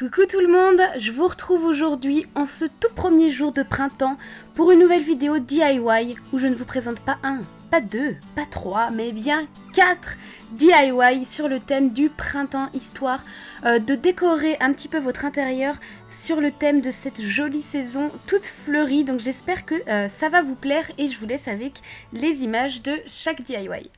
Coucou tout le monde, je vous retrouve aujourd'hui en ce tout premier jour de printemps pour une nouvelle vidéo DIY où je ne vous présente pas un, pas deux, pas trois, mais bien 4 DIY sur le thème du printemps, histoire de décorer un petit peu votre intérieur sur le thème de cette jolie saison toute fleurie. Donc j'espère que ça va vous plaire et je vous laisse avec les images de chaque DIY.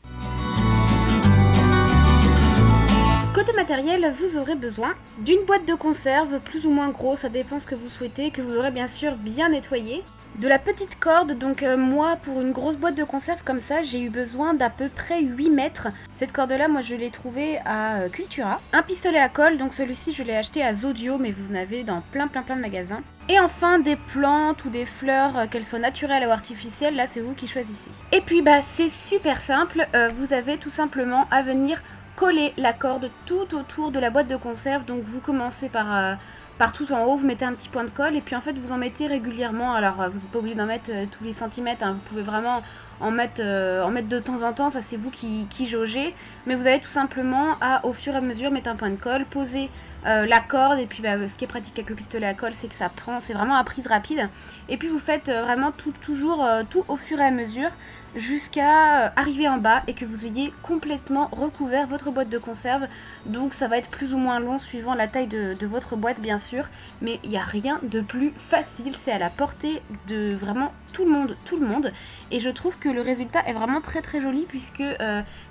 Côté matériel, vous aurez besoin d'une boîte de conserve, plus ou moins grosse, ça dépend ce que vous souhaitez, que vous aurez bien sûr bien nettoyé. De la petite corde, donc moi pour une grosse boîte de conserve comme ça, j'ai eu besoin d'à peu près 8 mètres. Cette corde là, moi je l'ai trouvée à Cultura. Un pistolet à colle, donc celui-ci je l'ai acheté à Zodio, mais vous en avez dans plein de magasins. Et enfin des plantes ou des fleurs, qu'elles soient naturelles ou artificielles, là c'est vous qui choisissez. Et puis bah c'est super simple, vous avez tout simplement à venir coller la corde tout autour de la boîte de conserve. Donc vous commencez par tout en haut, vous mettez un petit point de colle et puis en fait vous en mettez régulièrement. Alors vous n'êtes pas obligé d'en mettre tous les centimètres, hein. Vous pouvez vraiment en mettre de temps en temps, ça c'est vous qui jaugez. Mais vous avez tout simplement à, au fur et à mesure, mettre un point de colle, poser la corde. Et puis bah, ce qui est pratique avec le pistolet à colle, c'est que ça prend, c'est vraiment à prise rapide. Et puis vous faites vraiment toujours tout au fur et à mesure, jusqu'à arriver en bas et que vous ayez complètement recouvert votre boîte de conserve. Donc ça va être plus ou moins long suivant la taille de votre boîte bien sûr, mais il n'y a rien de plus facile, c'est à la portée de vraiment tout le monde, et je trouve que le résultat est vraiment très joli puisque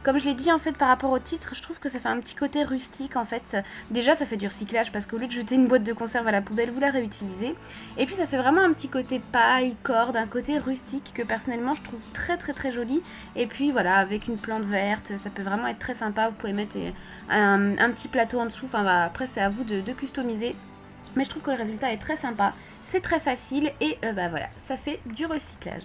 comme je l'ai dit en fait par rapport au titre, je trouve que ça fait un petit côté rustique en fait. Déjà ça fait du recyclage parce qu'au lieu de jeter une boîte de conserve à la poubelle, vous la réutilisez, et puis ça fait vraiment un petit côté paille, corde, un côté rustique que personnellement je trouve très joli. Et puis voilà, avec une plante verte, ça peut vraiment être très sympa. Vous pouvez mettre un petit plateau en dessous, enfin bah, après c'est à vous de customiser, mais je trouve que le résultat est très sympa, c'est très facile et bah voilà, ça fait du recyclage.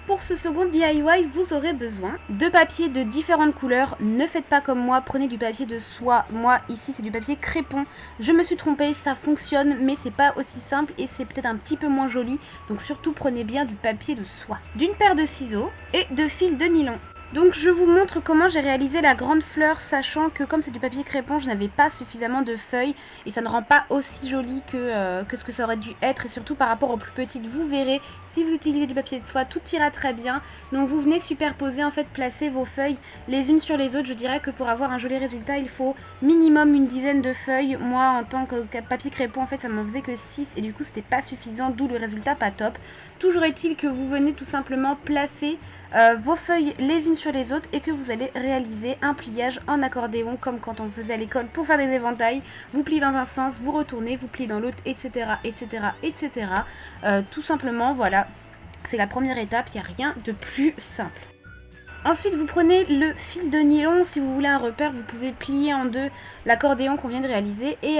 Pour ce second DIY, vous aurez besoin de papier de différentes couleurs. Ne faites pas comme moi, prenez du papier de soie. Moi ici c'est du papier crépon. Je me suis trompée, ça fonctionne mais c'est pas aussi simple et c'est peut-être un petit peu moins joli. Donc surtout prenez bien du papier de soie. D'une paire de ciseaux et de fil de nylon. Donc je vous montre comment j'ai réalisé la grande fleur, sachant que comme c'est du papier crépon, je n'avais pas suffisamment de feuilles et ça ne rend pas aussi joli que ce que ça aurait dû être, et surtout par rapport aux plus petites. Vous verrez, si vous utilisez du papier de soie, tout ira très bien. Donc vous venez superposer, en fait placer vos feuilles les unes sur les autres. Je dirais que pour avoir un joli résultat, il faut minimum une dizaine de feuilles. Moi en tant que papier crépon, en fait ça m'en faisait que 6 et du coup c'était pas suffisant, d'où le résultat pas top. Toujours est-il que vous venez tout simplement placer vos feuilles les unes sur les autres et que vous allez réaliser un pliage en accordéon comme quand on faisait à l'école pour faire des éventails. Vous pliez dans un sens, vous retournez, vous pliez dans l'autre, etc. Tout simplement, voilà, c'est la première étape, il n'y a rien de plus simple. Ensuite vous prenez le fil de nylon, si vous voulez un repère vous pouvez plier en deux l'accordéon qu'on vient de réaliser et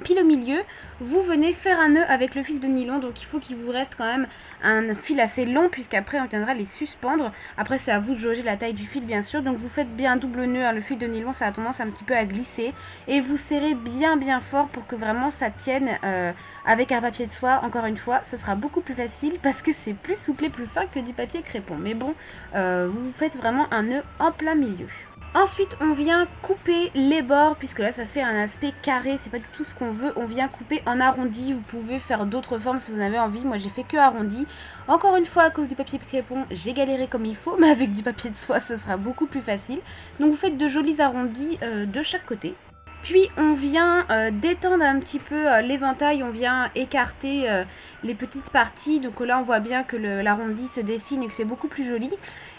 pile au milieu vous venez faire un nœud avec le fil de nylon. Donc il faut qu'il vous reste quand même un fil assez long puisqu'après on viendra les suspendre. Après c'est à vous de jauger la taille du fil bien sûr, donc vous faites bien un double nœud, hein. Le fil de nylon ça a tendance un petit peu à glisser et vous serrez bien fort pour que vraiment ça tienne. Avec un papier de soie, encore une fois, ce sera beaucoup plus facile parce que c'est plus souple et plus fin que du papier crépon. Mais bon, vous faites vraiment un nœud en plein milieu. Ensuite, on vient couper les bords, puisque là, ça fait un aspect carré. C'est pas du tout ce qu'on veut. On vient couper en arrondi. Vous pouvez faire d'autres formes si vous en avez envie. Moi, j'ai fait que arrondi. Encore une fois, à cause du papier crépon, j'ai galéré comme il faut. Mais avec du papier de soie, ce sera beaucoup plus facile. Donc, vous faites de jolis arrondis de chaque côté. Puis on vient détendre un petit peu l'éventail, on vient écarter les petites parties. Donc là on voit bien que l'arrondi se dessine et que c'est beaucoup plus joli.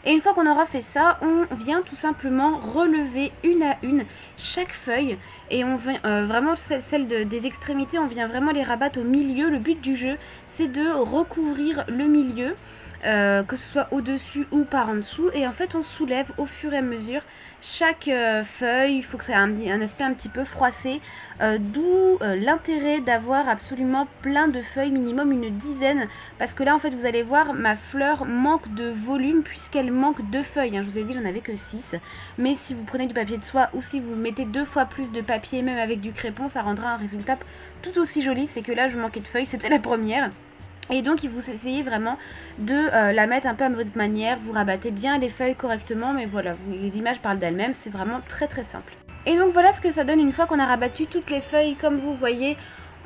Et une fois qu'on aura fait ça, on vient tout simplement relever une à une chaque feuille. Et on vient vraiment celle des extrémités, on vient vraiment les rabattre au milieu. Le but du jeu c'est de recouvrir le milieu. Que ce soit au-dessus ou par en dessous, et en fait on soulève au fur et à mesure chaque feuille. Il faut que ça ait un aspect un petit peu froissé, d'où l'intérêt d'avoir absolument plein de feuilles, minimum une dizaine, parce que là en fait vous allez voir ma fleur manque de volume puisqu'elle manque de feuilles, hein. Je vous ai dit j'en avais que 6, mais si vous prenez du papier de soie ou si vous mettez 2 fois plus de papier, même avec du crépon, ça rendra un résultat tout aussi joli. C'est que là je manquais de feuilles, c'était la première. Et donc il vous essayez vraiment de la mettre un peu à votre manière, vous rabattez bien les feuilles correctement, mais voilà, les images parlent d'elles-mêmes, c'est vraiment très simple. Et donc voilà ce que ça donne une fois qu'on a rabattu toutes les feuilles. Comme vous voyez,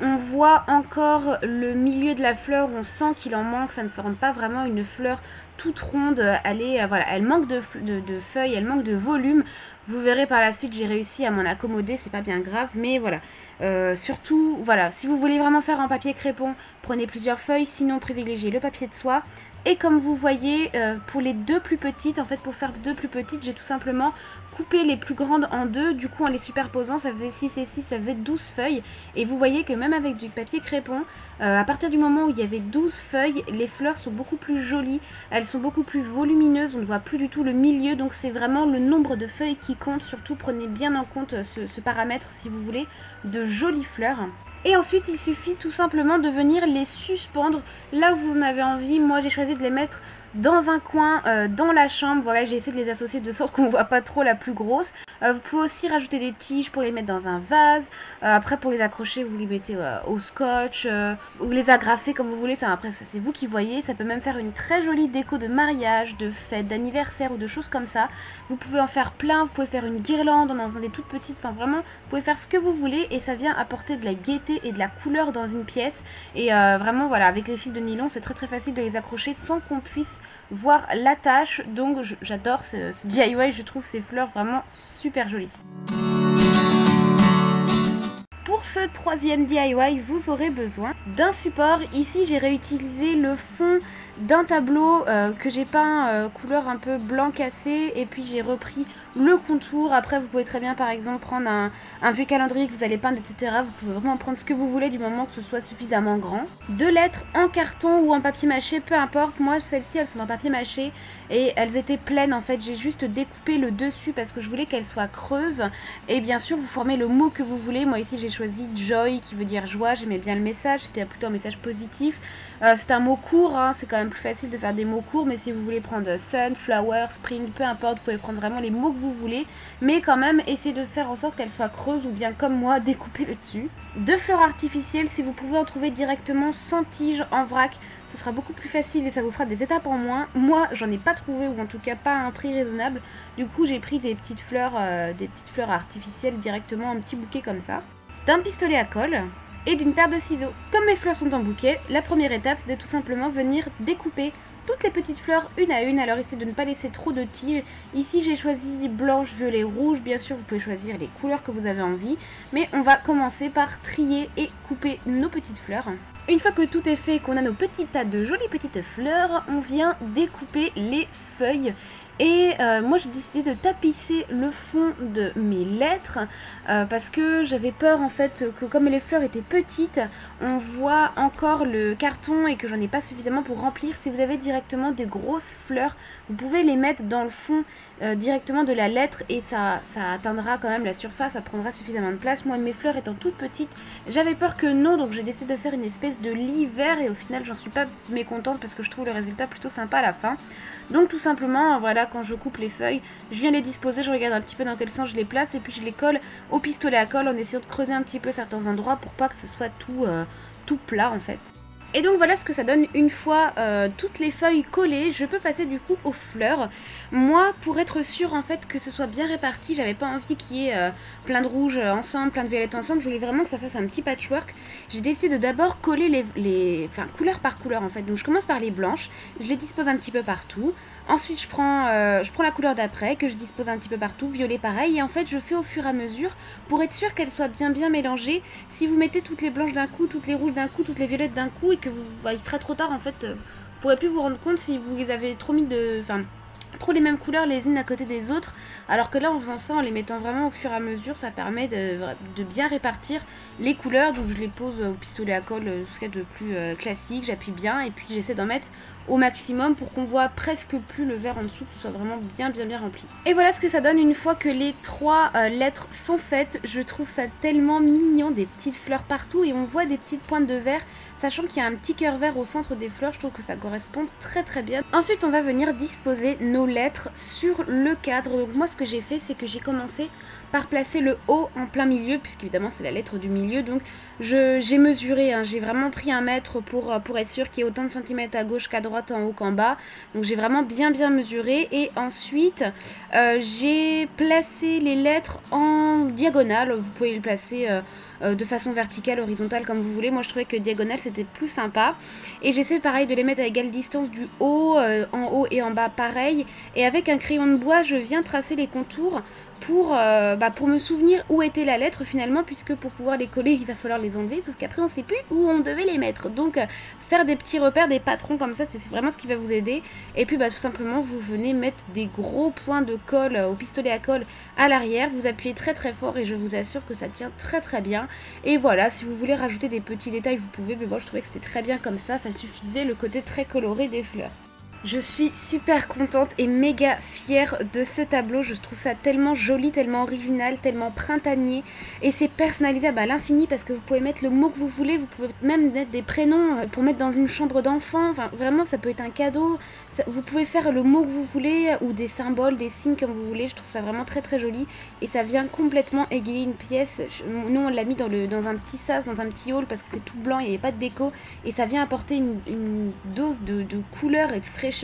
on voit encore le milieu de la fleur, on sent qu'il en manque, ça ne forme pas vraiment une fleur toute ronde. Voilà, elle manque de feuilles, elle manque de volume. Vous verrez par la suite, j'ai réussi à m'en accommoder, c'est pas bien grave, mais voilà. Surtout, voilà, si vous voulez vraiment faire en papier crépon, prenez plusieurs feuilles, sinon privilégiez le papier de soie. Et comme vous voyez, pour les deux plus petites, en fait pour faire deux plus petites, j'ai tout simplement coupé les plus grandes en deux. Du coup en les superposant, ça faisait 6 et 6, ça faisait 12 feuilles. Et vous voyez que même avec du papier crépon, à partir du moment où il y avait 12 feuilles, les fleurs sont beaucoup plus jolies, elles sont beaucoup plus volumineuses, on ne voit plus du tout le milieu. Donc c'est vraiment le nombre de feuilles qui compte. Surtout prenez bien en compte ce paramètre si vous voulez de jolies fleurs. Et ensuite il suffit tout simplement de venir les suspendre là où vous en avez envie. Moi j'ai choisi de les mettre dans un coin, dans la chambre. Voilà, j'ai essayé de les associer de sorte qu'on ne voit pas trop la plus grosse. Vous pouvez aussi rajouter des tiges pour les mettre dans un vase. Après pour les accrocher vous les mettez au scotch ou les agrafer comme vous voulez. Ça, après c'est vous qui voyez. Ça peut même faire une très jolie déco de mariage, de fête, d'anniversaire ou de choses comme ça. Vous pouvez en faire plein, vous pouvez faire une guirlande en faisant des toutes petites. Enfin vraiment, vous pouvez faire ce que vous voulez et ça vient apporter de la gaieté et de la couleur dans une pièce. Et vraiment voilà, avec les fils de nylon c'est très très facile de les accrocher sans qu'on puisse voir l'attache. Donc j'adore ce DIY, je trouve ces fleurs vraiment super jolies. Pour ce troisième DIY, vous aurez besoin d'un support. Ici j'ai réutilisé le fond d'un tableau que j'ai peint couleur un peu blanc cassé, et puis j'ai repris le contour. Après vous pouvez très bien par exemple prendre un vieux calendrier que vous allez peindre, etc. Vous pouvez vraiment prendre ce que vous voulez du moment que ce soit suffisamment grand. Deux lettres en carton ou en papier mâché, peu importe. Moi celles-ci elles sont en papier mâché et elles étaient pleines en fait. J'ai juste découpé le dessus parce que je voulais qu'elles soient creuses. Et bien sûr vous formez le mot que vous voulez. Moi ici j'ai choisi Joy qui veut dire joie, j'aimais bien le message, c'était plutôt un message positif. C'est un mot court, hein. C'est quand même plus facile de faire des mots courts, mais si vous voulez prendre sun, flower, spring, peu importe, vous pouvez prendre vraiment les mots que vous voulez, mais quand même essayez de faire en sorte qu'elles soient creuses ou bien comme moi, découper le dessus. Deux fleurs artificielles, si vous pouvez en trouver directement sans tige en vrac, ce sera beaucoup plus facile et ça vous fera des étapes en moins. Moi j'en ai pas trouvé, ou en tout cas pas à un prix raisonnable, du coup j'ai pris des petites fleurs artificielles directement, un petit bouquet comme ça, d'un pistolet à colle et d'une paire de ciseaux. Comme mes fleurs sont en bouquet, la première étape c'est de tout simplement venir découper toutes les petites fleurs une à une. Alors essayez de ne pas laisser trop de tiges. Ici j'ai choisi blanche, violet, rouge. Bien sûr vous pouvez choisir les couleurs que vous avez envie, mais on va commencer par trier et couper nos petites fleurs. Une fois que tout est fait et qu'on a nos petits tas de jolies petites fleurs, on vient découper les feuilles. Et moi j'ai décidé de tapisser le fond de mes lettres parce que j'avais peur en fait que comme les fleurs étaient petites, on voit encore le carton et que j'en ai pas suffisamment pour remplir. Si vous avez directement des grosses fleurs, vous pouvez les mettre dans le fond directement de la lettre et ça atteindra quand même la surface, ça prendra suffisamment de place. Moi mes fleurs étant toutes petites, j'avais peur que non, donc j'ai décidé de faire une espèce de lit vert et au final j'en suis pas mécontente parce que je trouve le résultat plutôt sympa à la fin. Donc tout simplement, voilà, quand je coupe les feuilles, je viens les disposer, je regarde un petit peu dans quel sens je les place et puis je les colle au pistolet à colle en essayant de creuser un petit peu certains endroits pour pas que ce soit tout plat en fait. Et donc voilà ce que ça donne une fois toutes les feuilles collées. Je peux passer du coup aux fleurs. Moi, pour être sûre en fait que ce soit bien réparti, j'avais pas envie qu'il y ait plein de rouge ensemble, plein de violettes ensemble. Je voulais vraiment que ça fasse un petit patchwork. J'ai décidé de d'abord coller enfin couleur par couleur en fait. Donc je commence par les blanches, je les dispose un petit peu partout. Ensuite je prends la couleur d'après que je dispose un petit peu partout, violet pareil. Et en fait je fais au fur et à mesure pour être sûre qu'elles soient bien mélangées. Si vous mettez toutes les blanches d'un coup, toutes les rouges d'un coup, toutes les violettes d'un coup, et que il sera trop tard en fait, vous pourrez plus vous rendre compte si vous les avez trop mis trop les mêmes couleurs les unes à côté des autres. Alors que là en faisant ça, en les mettant vraiment au fur et à mesure, ça permet de bien répartir les couleurs. Donc je les pose au pistolet à colle, ce qu'il y a de plus classique, j'appuie bien et puis j'essaie d'en mettre au maximum pour qu'on voit presque plus le vert en dessous, que ce soit vraiment bien rempli. Et voilà ce que ça donne une fois que les trois lettres sont faites. Je trouve ça tellement mignon, des petites fleurs partout et on voit des petites pointes de vert, sachant qu'il y a un petit cœur vert au centre des fleurs. Je trouve que ça correspond très bien. Ensuite on va venir disposer nos lettres sur le cadre. Donc moi ce que j'ai fait, c'est que j'ai commencé par placer le O en plein milieu, puisqu'évidemment c'est la lettre du milieu. Donc j'ai mesuré, hein, j'ai vraiment pris 1 mètre pour être sûr qu'il y ait autant de centimètres à gauche qu'à droite, en haut qu'en bas. Donc j'ai vraiment bien mesuré. Et ensuite j'ai placé les lettres en diagonale. Vous pouvez les placer de façon verticale, horizontale, comme vous voulez. Moi je trouvais que diagonale c'était plus sympa. Et j'essaie pareil de les mettre à égale distance du haut, en haut et en bas pareil. Et avec un crayon de bois je viens tracer les contours pour me souvenir où était la lettre finalement, puisque pour pouvoir les coller il va falloir les enlever, sauf qu'après on sait plus où on devait les mettre. Donc faire des petits repères, des patrons comme ça, c'est vraiment ce qui va vous aider. Et puis tout simplement vous venez mettre des gros points de colle au pistolet à colle à l'arrière, vous appuyez très fort et je vous assure que ça tient très bien. Et voilà, si vous voulez rajouter des petits détails vous pouvez, mais moi je trouvais que c'était très bien comme ça suffisait, le côté très coloré des fleurs. Je suis super contente et méga fière de ce tableau. Je trouve ça tellement joli, tellement original, tellement printanier. Et c'est personnalisable à l'infini parce que vous pouvez mettre le mot que vous voulez. Vous pouvez même mettre des prénoms pour mettre dans une chambre d'enfant. Enfin, vraiment, ça peut être un cadeau. Vous pouvez faire le mot que vous voulez ou des symboles, des signes comme vous voulez. Je trouve ça vraiment très joli. Et ça vient complètement égayer une pièce. Nous, on l'a mis dans un petit sas, dans un petit hall parce que c'est tout blanc, il n'y avait pas de déco. Et ça vient apporter une dose de couleur et de fraîcheur.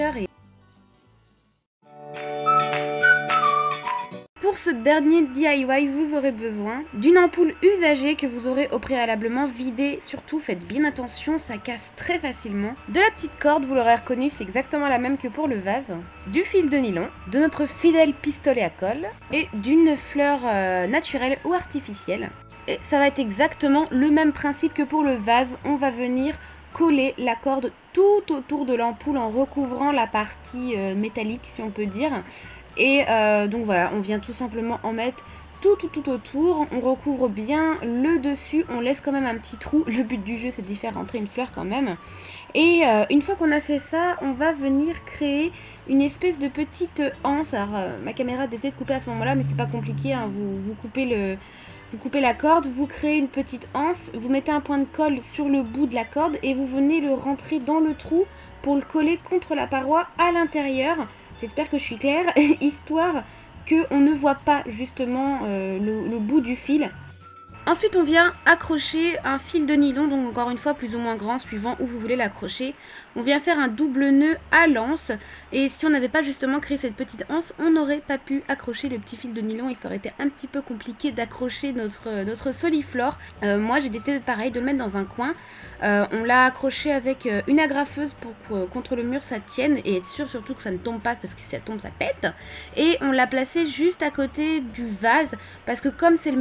Pour ce dernier DIY, vous aurez besoin d'une ampoule usagée que vous aurez au préalablement vidée. Surtout, faites bien attention, ça casse très facilement. De la petite corde, vous l'aurez reconnu, c'est exactement la même que pour le vase. Du fil de nylon, de notre fidèle pistolet à colle et d'une fleur naturelle ou artificielle. Et ça va être exactement le même principe que pour le vase. On va venir coller la corde tout autour de l'ampoule en recouvrant la partie métallique, si on peut dire. Et donc voilà, on vient tout simplement en mettre tout autour. On recouvre bien le dessus, on laisse quand même un petit trou. Le but du jeu c'est d'y faire rentrer une fleur quand même. Et une fois qu'on a fait ça, on va venir créer une espèce de petite anse. Alors ma caméra décide de couper à ce moment là, mais c'est pas compliqué, hein. Vous coupez la corde, vous créez une petite anse, vous mettez un point de colle sur le bout de la corde et vous venez le rentrer dans le trou pour le coller contre la paroi à l'intérieur. J'espère que je suis claire, histoire qu'on ne voit pas justement le bout du fil. Ensuite on vient accrocher un fil de nylon, donc encore une fois plus ou moins grand suivant où vous voulez l'accrocher. On vient faire un double nœud à l'anse et si on n'avait pas justement créé cette petite anse, on n'aurait pas pu accrocher le petit fil de nylon et ça aurait été un petit peu compliqué d'accrocher notre soliflore. Moi j'ai décidé pareil de le mettre dans un coin. On l'a accroché avec une agrafeuse pour que contre le mur ça tienne et être sûr surtout que ça ne tombe pas parce que si ça tombe ça pète. Et on l'a placé juste à côté du vase parce que comme c'est le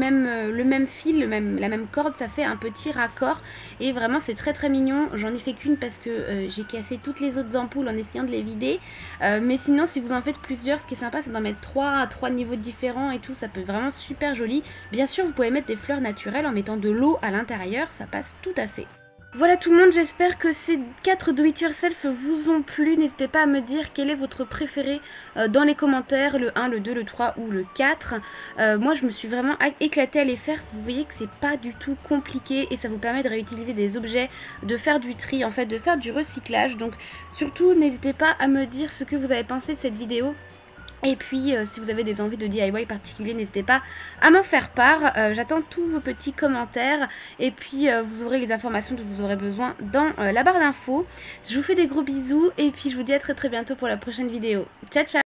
même fil, la même corde, ça fait un petit raccord et vraiment c'est très mignon. J'en ai fait qu'une parce que j'ai cassé toutes les autres ampoules en essayant de les vider, mais sinon si vous en faites plusieurs, ce qui est sympa c'est d'en mettre 3 à 3 niveaux différents et tout, ça peut être vraiment super joli. Bien sûr vous pouvez mettre des fleurs naturelles en mettant de l'eau à l'intérieur, ça passe tout à fait. Voilà tout le monde, j'espère que ces 4 do it yourself vous ont plu. N'hésitez pas à me dire quel est votre préféré dans les commentaires, le 1, le 2, le 3 ou le 4. Moi je me suis vraiment éclatée à les faire, vous voyez que c'est pas du tout compliqué et ça vous permet de réutiliser des objets, de faire du tri en fait, de faire du recyclage. Donc surtout n'hésitez pas à me dire ce que vous avez pensé de cette vidéo. Et puis si vous avez des envies de DIY particuliers, n'hésitez pas à m'en faire part. J'attends tous vos petits commentaires. Et puis vous aurez les informations dont vous aurez besoin dans la barre d'infos. Je vous fais des gros bisous et puis je vous dis à très bientôt pour la prochaine vidéo. Ciao ciao.